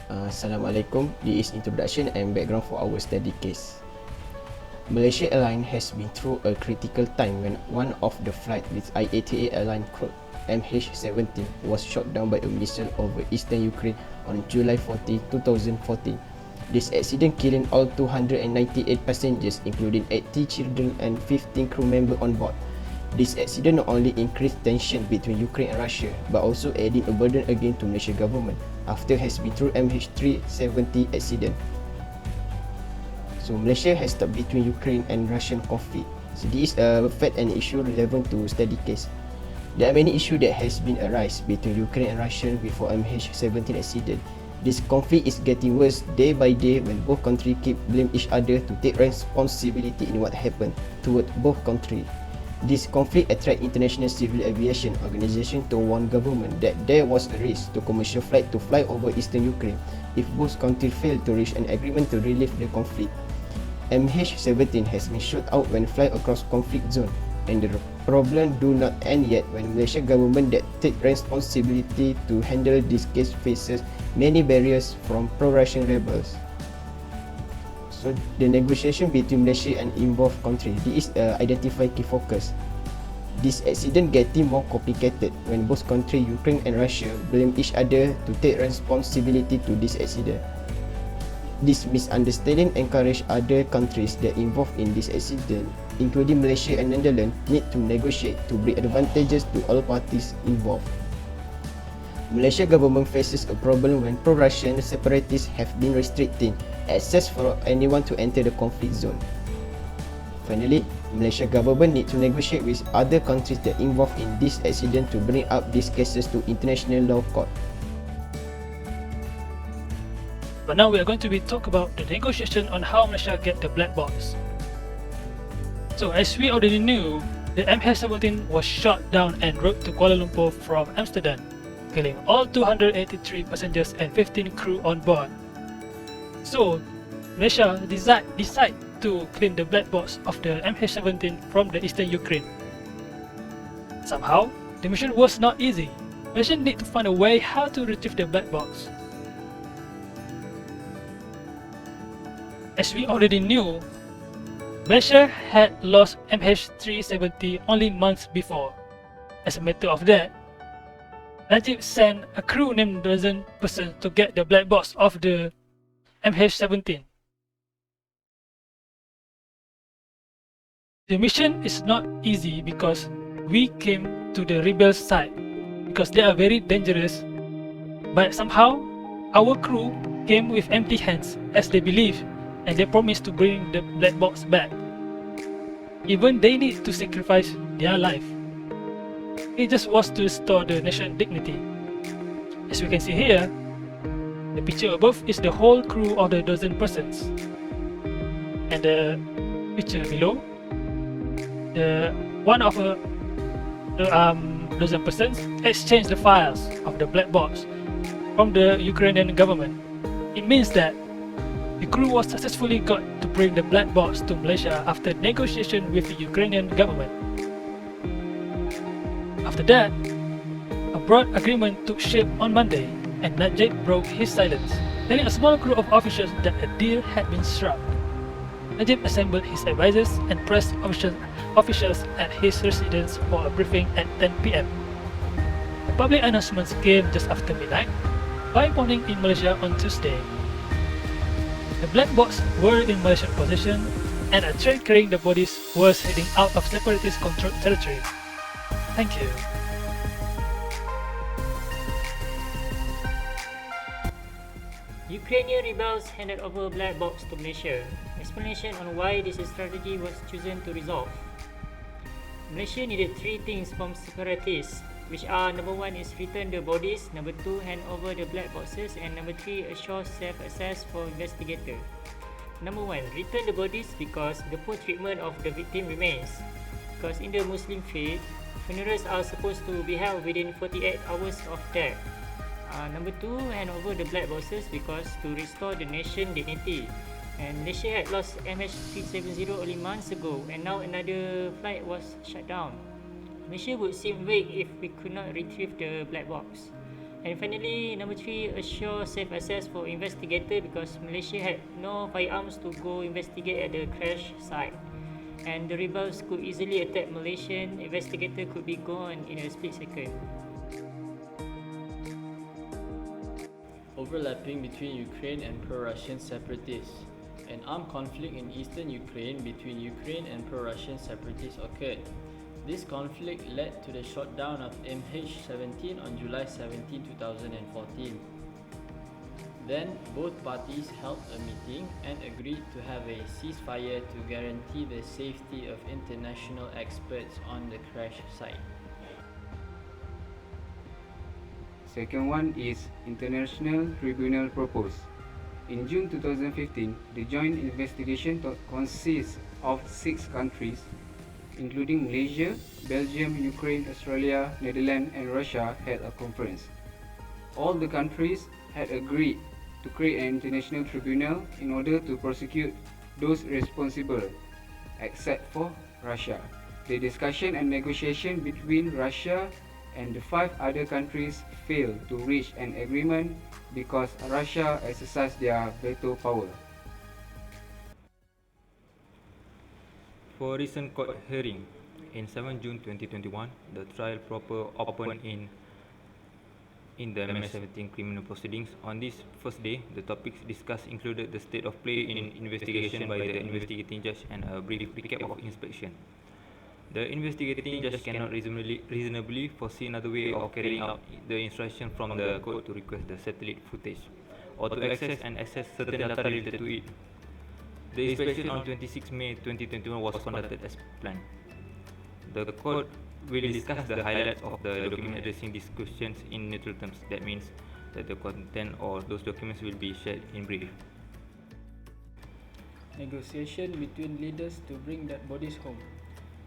Assalamualaikum. This is introduction and background for our study case. Malaysia Airlines has been through a critical time when one of the flight with IATA airline crew MH17 was shot down by a missile over eastern Ukraine on July 14, 2014. This accident killing all 298 passengers, including 80 children and 15 crew members on board. This accident not only increased tension between Ukraine and Russia, but also adding a burden again to Malaysia government after has been through MH370 accident. So Malaysia has stuck between Ukraine and Russian conflict. So this is a fact and issue relevant to study case. There are many issues that has been arise between Ukraine and Russia before MH17 accident. This conflict is getting worse day by day when both countries keep blame each other to take responsibility in what happened toward both countries. This conflict attract international civil aviation organization to warn government that there was a risk to commercial flight to fly over eastern Ukraine if both countries fail to reach an agreement to relieve the conflict. MH17 has been shot out when fly across conflict zone, and the problem do not end yet when Malaysia government that take responsibility to handle this case faces many barriers from pro-Russian rebels. So the negotiation between Malaysia and involved countries, this is identify key focus. This accident getting more complicated when both countries, Ukraine and Russia, blame each other to take responsibility to this accident. This misunderstanding encourage other countries that involved in this accident, including Malaysia and Netherlands, need to negotiate to bring advantages to all parties involved. Malaysia government faces a problem when pro-Russian separatists have been restricting access for anyone to enter the conflict zone. Finally, Malaysia government need to negotiate with other countries that involved in this accident to bring up these cases to international law court. But now we are going to talk about the negotiation on how Malaysia get the black box. So as we already knew, the MH17 was shot down en route to Kuala Lumpur from Amsterdam, killing all 283 passengers and 15 crew on board. So, Malaysia decide to claim the black box of the MH17 from the eastern Ukraine. Somehow, the mission was not easy. Malaysia need to find a way how to retrieve the black box. As we already knew, Malaysia had lost MH370 only months before. As a matter of that, Najib sent a crew named dozen person to get the black box of the MH17. The mission is not easy because we came to the rebels side because they are very dangerous, but somehow our crew came with empty hands as they believe, and they promised to bring the black box back. Even they need to sacrifice their life. It just was to restore the nation's dignity. As we can see here, the picture above is the whole crew of the dozen persons, and the picture below, the one of the dozen persons exchanged the files of the black box from the Ukrainian government. It means that the crew was successfully got to bring the black box to Malaysia after negotiation with the Ukrainian government. After that, a broad agreement took shape on Monday, and Najib broke his silence, telling a small group of officials that a deal had been struck. Najib assembled his advisors and press officials at his residence for a briefing at 10 p.m. The public announcements came just after midnight, 5 morning in Malaysia on Tuesday. The black box were in Malaysian possession, and a train carrying the bodies was heading out of separatist-controlled territory. Thank you. Ukrainian rebels handed over black box to Malaysia. Explanation on why this strategy was chosen to resolve. Malaysia needed 3 things from separatists, which are: number 1 is return the bodies, number 2 hand over the black boxes, and number 3 assure safe access for investigator. Number 1, return the bodies because the poor treatment of the victim remains. Because in the Muslim faith, funerals are supposed to be held within 48 hours of death. Number 2, hand over the black boxes because to restore the nation dignity. And Malaysia had lost MH370 only months ago, and now another flight was shut down. Malaysia would seem weak if we could not retrieve the black box. And finally, number 3, assure safe access for investigator because Malaysia had no firearms to go investigate at the crash site. And the rebels could easily attack Malaysian investigator could be gone in a split second. Overlapping between Ukraine and pro-Russian separatists. An armed conflict in eastern Ukraine between Ukraine and pro-Russian separatists occurred. This conflict led to the shutdown of MH17 on July 17, 2014. Then, both parties held a meeting and agreed to have a ceasefire to guarantee the safety of international experts on the crash site. Second one is International Tribunal proposed. In June 2015, the joint investigation consists of 6 countries, including Malaysia, Belgium, Ukraine, Australia, Netherlands and Russia held a conference. All the countries had agreed to create an international tribunal in order to prosecute those responsible, except for Russia. The discussion and negotiation between Russia and the 5 other countries failed to reach an agreement because Russia exercised their veto power. For a recent court hearing, in 7 June 2021, the trial proper opened in the MH17 criminal proceedings. On this first day, the topics discussed included the state of play in investigation by the investigating judge and a brief recap of inspection. The investigating judge cannot reasonably foresee another way of carrying out the instruction from the court to request the satellite footage or to access certain data related to it. The inspection on 26 May 2021 was conducted as planned. The court will discuss the highlights of the document addressing these questions in neutral terms. That means that the content or those documents will be shared in brief. Negotiation between leaders to bring dead bodies home.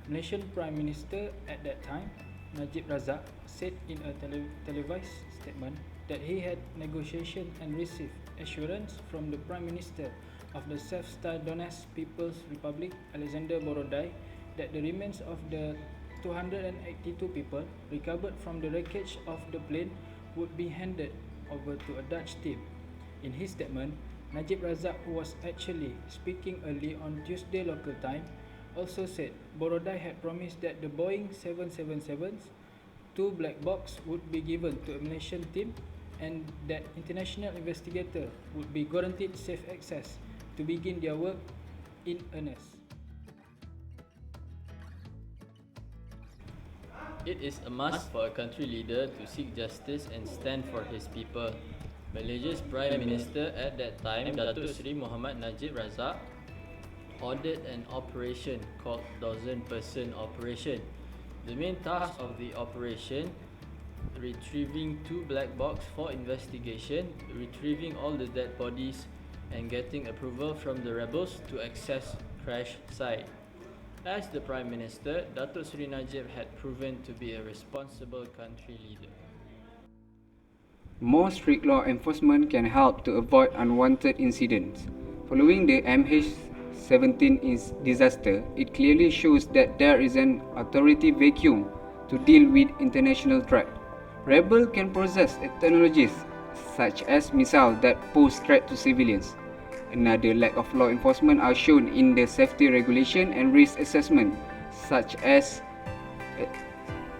Malaysian Prime Minister at that time, Najib Razak, said in a televised statement that he had negotiation and received assurance from the Prime Minister of the self-styled Donetsk People's Republic, Alexander Borodai, that the remains of the 282 people recovered from the wreckage of the plane would be handed over to a Dutch team. In his statement, Najib Razak, who was actually speaking early on Tuesday local time, also said Borodai had promised that the Boeing 777's 2 black box would be given to a Malaysian team and that international investigator would be guaranteed safe access to begin their work in earnest. It is a must for a country leader to seek justice and stand for his people. Malaysia's Prime Minister at that time, Datuk Seri Muhammad Najib Razak, ordered an operation called Dozen-Person Operation. The main task of the operation, retrieving 2 black box for investigation, retrieving all the dead bodies and getting approval from the rebels to access crash site. As the Prime Minister, Datuk Seri Najib had proven to be a responsible country leader. More strict law enforcement can help to avoid unwanted incidents. Following the MH17 disaster, it clearly shows that there is an authority vacuum to deal with international threat. Rebels can possess technologies such as missiles that pose threat to civilians. Another lack of law enforcement are shown in the safety regulation and risk assessment, such as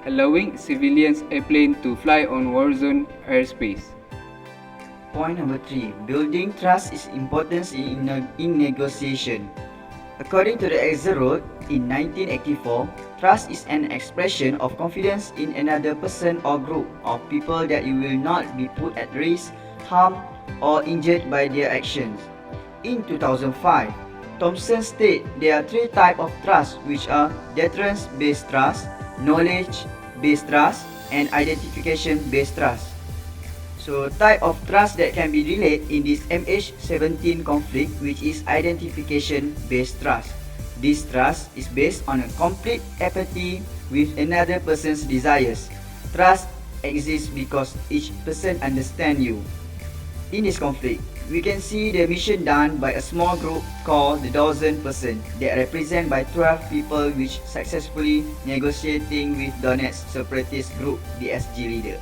allowing civilians airplanes to fly on war zone airspace. Point number 3. Building trust is important in negotiation. According to the exit road in 1984, trust is an expression of confidence in another person or group of people that you will not be put at risk, harmed, or injured by their actions. In 2005, Thompson stated there are 3 types of trust, which are deterrence-based trust, knowledge-based trust, and identification-based trust. So, type of trust that can be related in this MH17 conflict, which is identification-based trust. This trust is based on a complete empathy with another person's desires. Trust exists because each person understands you. In this conflict, we can see the mission done by a small group called the Dozen-Person that represented by 12 people which successfully negotiating with Donetsk separatist group, the SG leader.